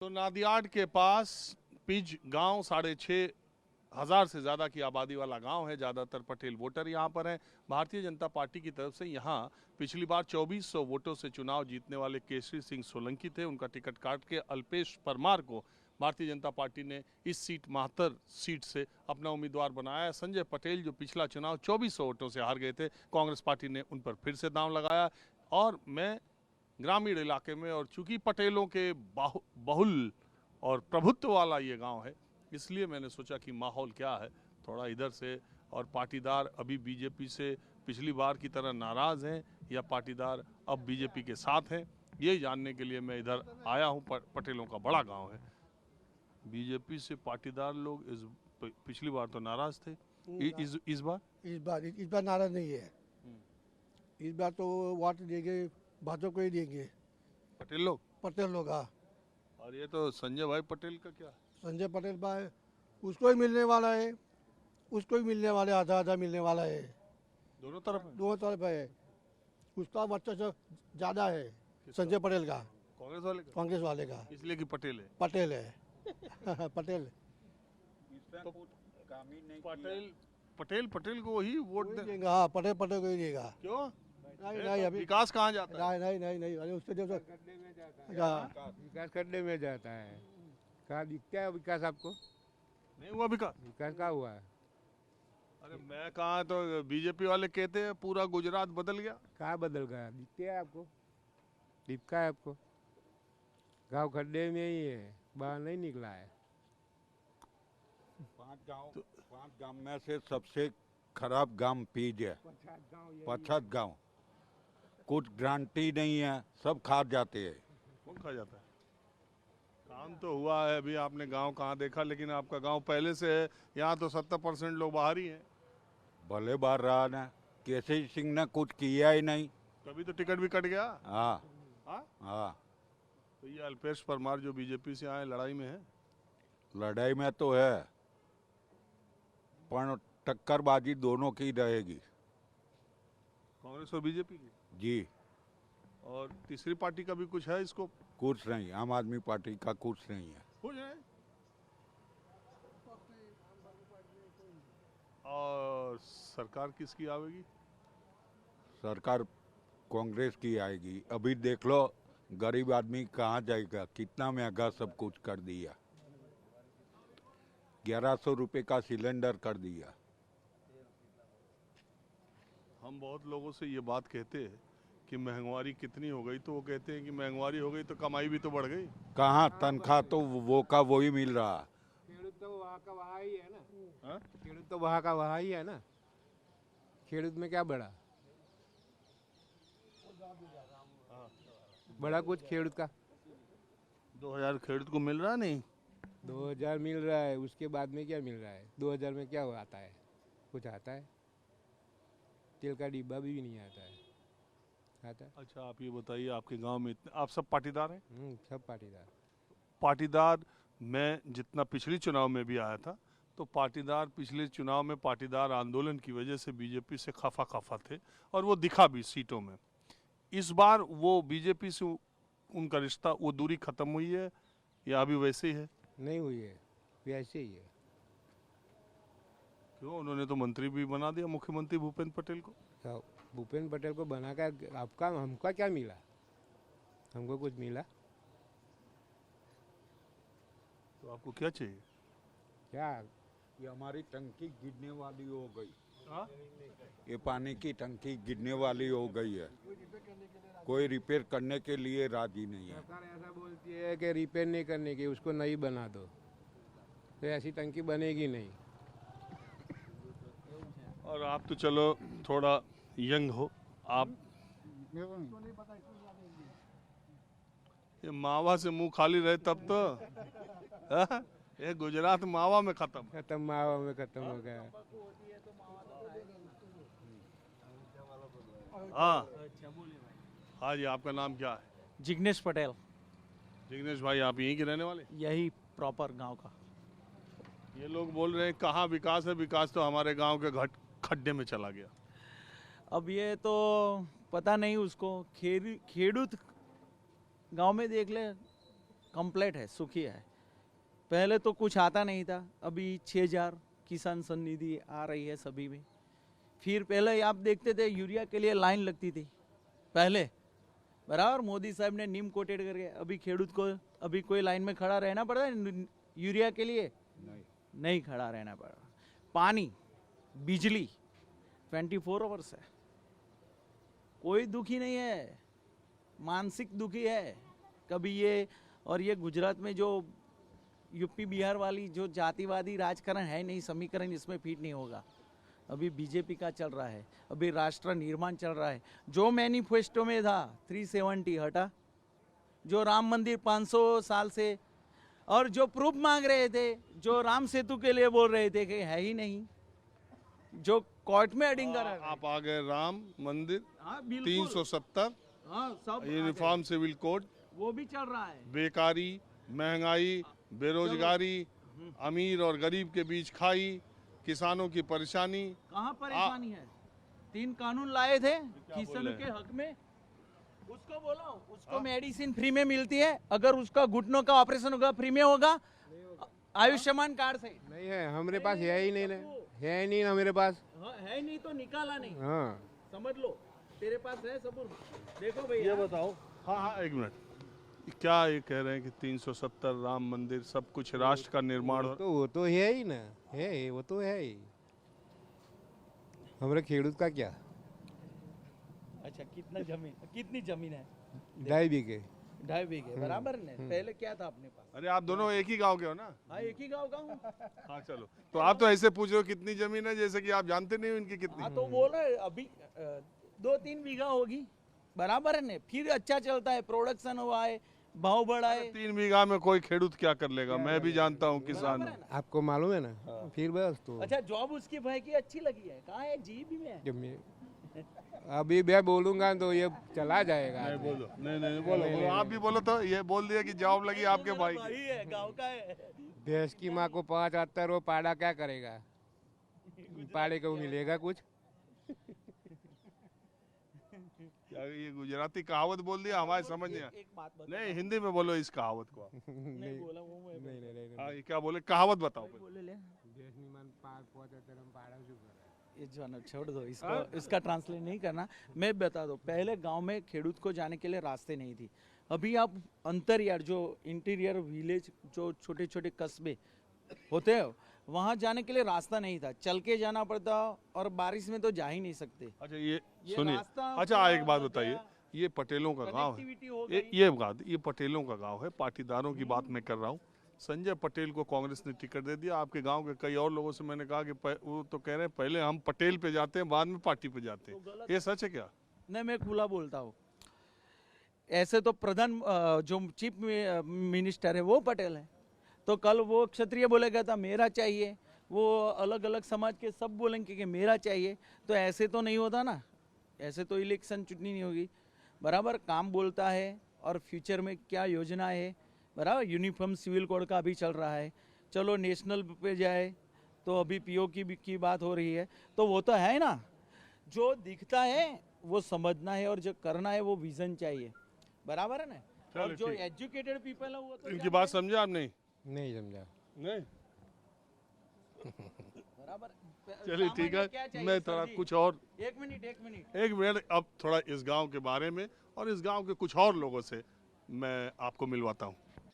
तो नादियाड के पास पिज गांव 6,500 से ज़्यादा की आबादी वाला गांव है। ज़्यादातर पटेल वोटर यहां पर हैं। भारतीय जनता पार्टी की तरफ से यहां पिछली बार 2400 वोटों से चुनाव जीतने वाले केसरी सिंह सोलंकी थे। उनका टिकट काट के अल्पेश परमार को भारतीय जनता पार्टी ने इस सीट माहतर सीट से अपना उम्मीदवार बनाया। संजय पटेल जो पिछला चुनाव 2400 वोटों से हार गए थे, कांग्रेस पार्टी ने उन पर फिर से दांव लगाया। और मैं ग्रामीण इलाके में, और चूंकि पटेलों के बहुल और प्रभुत्व वाला ये गांव है, इसलिए मैंने सोचा कि माहौल क्या है थोड़ा इधर से। और पाटीदार अभी बीजेपी से पिछली बार की तरह नाराज हैं या पाटीदार अब बीजेपी के साथ हैं, ये जानने के लिए मैं इधर आया हूं। पटेलों का बड़ा गांव है। बीजेपी से पाटीदार लोग पिछली बार तो नाराज थे। इस बार नाराज नहीं है। इस बार तो वोट देंगे, भाजपा को ही देंगे। पटेल लोग। हाँ। और ये तो संजय भाई पटेल का क्या? संजय पटेल भाई उसको ही मिलने वाला है, उसको ही मिलने वाले आधा आधा मिलने वाला है। दोनों तरफ है। उसका वर्चस्व ज्यादा है संजय पटेल का, कांग्रेस वाले का, इसलिए कि पटेल है। पटेल तो पटेल को ही वोट देंगे। हाँ, पटेल को ही देगा। क्यों? नहीं अभी विकास कहाँ जाता है? नहीं अरे उससे जो विकास करने में जाता है। कहाँ दिखता है विकास आपको? नहीं हुआ विकास कहाँ हुआ है? अरे मैं कहा, तो बीजेपी वाले कहते हैं पूरा गुजरात बदल गया। कहाँ बदल गया? दिखते है आपको? दिखता है आपको? गांव खड्डे में ही है, बाहर नहीं निकला है। 5 गांव में से सबसे खराब गांव पीज है। 50 गांव, कुछ गारंटी नहीं है, सब खा जाते हैं। कौन खा जाता है? काम तो हुआ है, अभी आपने गांव कहाँ देखा? लेकिन आपका गांव पहले से है, यहाँ तो 70% लोग बाहर ही हैं। भले बार रहा ना, केसरी सिंह ने कुछ किया ही नहीं। तभी तो टिकट भी कट गया। हाँ। तो ये अल्पेश परमार जो बीजेपी से आए, लड़ाई में है। लड़ाई में तो है, पर टक्करबाजी दोनों की रहेगी, कांग्रेस और बीजेपी की। जी। और तीसरी पार्टी का भी कुछ है इसको? कुछ नहीं, आम आदमी पार्टी का कुछ नहीं है। कुछ है। और सरकार किसकी आवेगी? सरकार कांग्रेस की आएगी। अभी देख लो गरीब आदमी कहाँ जाएगा, कितना महंगा सब कुछ कर दिया। 1100 रुपये का सिलेंडर कर दिया। हम बहुत लोगों से ये बात कहते हैं कि महंगाई कितनी हो गई, तो वो कहते हैं कि महंगाई हो गई तो कमाई भी तो बढ़ गई। कहाँ तनख्वाह तो वो का वही मिल रहा। खेडूत तो वहाँ का वहाँ ही है ना। खेडूत तो वहाँ का वहाँ ही है ना। खेडूत में क्या बड़ा? बड़ा कुछ खेडूत का 2000 खेडूत को मिल रहा नहीं। 2000 मिल रहा है, उसके बाद में क्या मिल रहा है? 2000 में क्या आता है? कुछ आता है? तेल का डिब्बा भी नहीं आता है। आता है? अच्छा, आप ये बताइए, आपके गांव में इतने आप सब पाटीदार हैं? सब पाटीदार। पाटीदार, मैं जितना पिछले चुनाव में भी आया था, तो पाटीदार पिछले चुनाव में पाटीदार आंदोलन की वजह से बीजेपी से खफा थे, और वो दिखा भी सीटों में। इस बार वो बीजेपी से उनका रिश्ता, वो दूरी खत्म हुई है या अभी वैसे ही है? नहीं हुई है, वैसे ही है। क्यों? उन्होंने तो मंत्री भी बना दिया, मुख्यमंत्री भूपेंद्र पटेल को। तो भूपेंद्र पटेल को बनाकर आपका हमका क्या मिला? हमको कुछ मिला? तो आपको क्या चाहिए? क्या? ये हमारी टंकी गिरने वाली हो गई। ये पानी की टंकी गिरने वाली हो गई है, कोई रिपेयर करने के लिए राजी नहीं है। सरकार ऐसा बोलती है कि रिपेयर नहीं करने की, उसको नई बना दो, तो ऐसी टंकी बनेगी नहीं। और आप तो चलो थोड़ा यंग हो, आप ये मावा से मुंह खाली रहे तब तो ये गुजरात मावा में खत्म मावा में खत्म हो गया। हाँ जी, आपका नाम क्या है? जिग्नेश पटेल। जिग्नेश भाई, आप यहीं के रहने वाले? यही प्रॉपर गांव का। ये लोग बोल रहे हैं कहाँ विकास है, विकास तो हमारे गांव के खड्डे में चला गया। अब ये तो पता नहीं उसको। खेडूत गांव में देख ले, कंप्लीट है, सुखी है। पहले तो कुछ आता नहीं था, अभी 6000 किसान सन्निधि आ रही है सभी में। फिर पहले आप देखते थे यूरिया के लिए लाइन लगती थी पहले, बराबर। मोदी साहब ने नीम कोटेड करके, अभी खेडूत को अभी कोई लाइन में खड़ा रहना पड़ता है यूरिया के लिए? नहीं खड़ा रहना पड़ रहा। पानी, बिजली 24 आवर्स है, कोई दुखी नहीं है, मानसिक दुखी है कभी ये। और ये गुजरात में जो यूपी बिहार वाली जो जातिवादी राजकारण है नहीं, समीकरण इसमें फिट नहीं होगा। अभी बीजेपी का चल रहा है, अभी राष्ट्र निर्माण चल रहा है। जो मैनिफेस्टो में था 370 हटा, जो राम मंदिर 500 साल से, और जो प्रूफ मांग रहे थे, जो राम सेतु के लिए बोल रहे थे कि है ही नहीं, जो कोर्ट में अडिंग कर रहे थे। आप आ गए राम मंदिर, हाँ, बिल्कुल। 370, हाँ, सब यूनिफॉर्म सिविल कोड, वो भी चल रहा है। बेकारी, महंगाई, बेरोजगारी, अमीर और गरीब के बीच खाई, किसानों की परेशानी। कहाँ परेशानी है? 3 कानून लाए थे किसानों के हक में, उसको बोलो, उसको मेडिसिन फ्री में मिलती है, अगर उसका घुटनों का ऑपरेशन होगा फ्री में होगा, आयुष्मान कार्ड से। नहीं है हमारे पास, है ही नहीं ना, है ही नहीं ना मेरे पास। हाँ, है नहीं तो निकाला नहीं, हाँ समझ लो। तेरे पास है सबूत, देखो भैया। ये बताओ, हाँ एक मिनट, क्या ये कह रहे हैं कि 370 राम मंदिर सब कुछ राष्ट्र का निर्माण हो? तो वो तो है ही ना, है वो तो है ही। हमारे खेडूत का क्या? अच्छा, कितनी जमीन है? 2.5 बीघे। 2.5 बीघे, बराबर ने। पहले क्या था अपने पास? अरे आप दोनों एक ही गांव के हो ना? हाँ, एक ही गाँव का हूँ। हाँ चलो, तो आप तो ऐसे पूछ रहे हो कितनी जमीन है, जैसे कि आप जानते नहीं हो इनकी कितनी। हाँ, तो बोल रहे अभी 2-3 बीघा होगी, बराबर है ने। फिर अच्छा चलता है, प्रोडक्शन हुआ है, भाव बढ़ा है। 3 बीघा में कोई खेडूत क्या कर लेगा? मैं भी जानता हूँ, किसान हूँ। आपको मालूम है ना? फिर बस तो अच्छा, जॉब उसकी भाई की अच्छी लगी है, कहाँ है? जीबी में है। जब मैं अभी मैं बोलूंगा तो ये चला जाएगा। नहीं बोलो, नहीं बोलो, आप भी बोलो। तो ये बोल दिया कि जॉब लगी आपके भाई की। भाई है, गाँव का है। देश की माँ को 75 वो पाड़ा क्या करेगा? पाड़े को मिलेगा कुछ? क्या ये गुजराती कहावत बोल दिया, हमारे समझ नहीं आया। एक बात बता, नहीं, हिंदी में बोलो इस कहावत को आप। नहीं बोला वो मैं नहीं हाँ, ये क्या बोले? कहावत बताओ पहले। बोले ले। देश ની માં 75 પાડા શું કરે? ये जो है ना, छोड़ दो इसको, इसका ट्रांसलेट नहीं करना। मैं बता दो, पहले गांव में खेडूत को जाने के लिए रास्ते नहीं थी। अभी आप अंतर यार, जो इंटीरियर विलेज, जो छोटे छोटे कस्बे होते हैं, वहाँ जाने के लिए रास्ता नहीं था, चल के जाना पड़ता, और बारिश में तो जा ही नहीं सकते। अच्छा ये ये सुनिए, रास्ता अच्छा पूरा एक बात हो बताइए, गया, ये पटेलों का गांव है। कनेक्टिविटी हो ये गई। ये बात, ये पटेलों का गांव है, पाटीदारों की बात मैं कर रहा हूँ। संजय पटेल को कांग्रेस ने टिकट दे दिया। आपके गांव के कई और लोगों से मैंने कहा कि वो तो कह रहे हैं पहले हम पटेल पे जाते हैं, बाद में पार्टी पे जाते हैं। ये सच है क्या? नहीं, मैं खुला बोलता हूँ। ऐसे तो प्रधान जो चीफ मिनिस्टर है वो पटेल है, तो कल वो क्षत्रिय बोलेगा था मेरा चाहिए, वो अलग अलग समाज के सब बोलेंगे कि मेरा चाहिए, तो ऐसे तो नहीं होता ना। ऐसे तो इलेक्शन चुटनी नहीं होगी, बराबर। काम बोलता है, और फ्यूचर में क्या योजना है, बराबर। यूनिफॉर्म सिविल कोड का अभी चल रहा है, चलो नेशनल पे जाए तो अभी पीओ की बात हो रही है, तो वो तो है ना। जो दिखता है वो समझना है, और जो करना है वो विजन चाहिए, बराबर है ना। और जो एजुकेटेड पीपल है वो तो इनकी बात समझे आप? नहीं नहीं समझा। नहीं, बराबर। चलिए ठीक सामान्य क्या है, चाहिए मैं सर थोड़ा जी? कुछ और एक मिनट एक मिनट, अब थोड़ा इस गांव के बारे में और इस गांव के कुछ और लोगों से मैं आपको मिलवाता हूँ।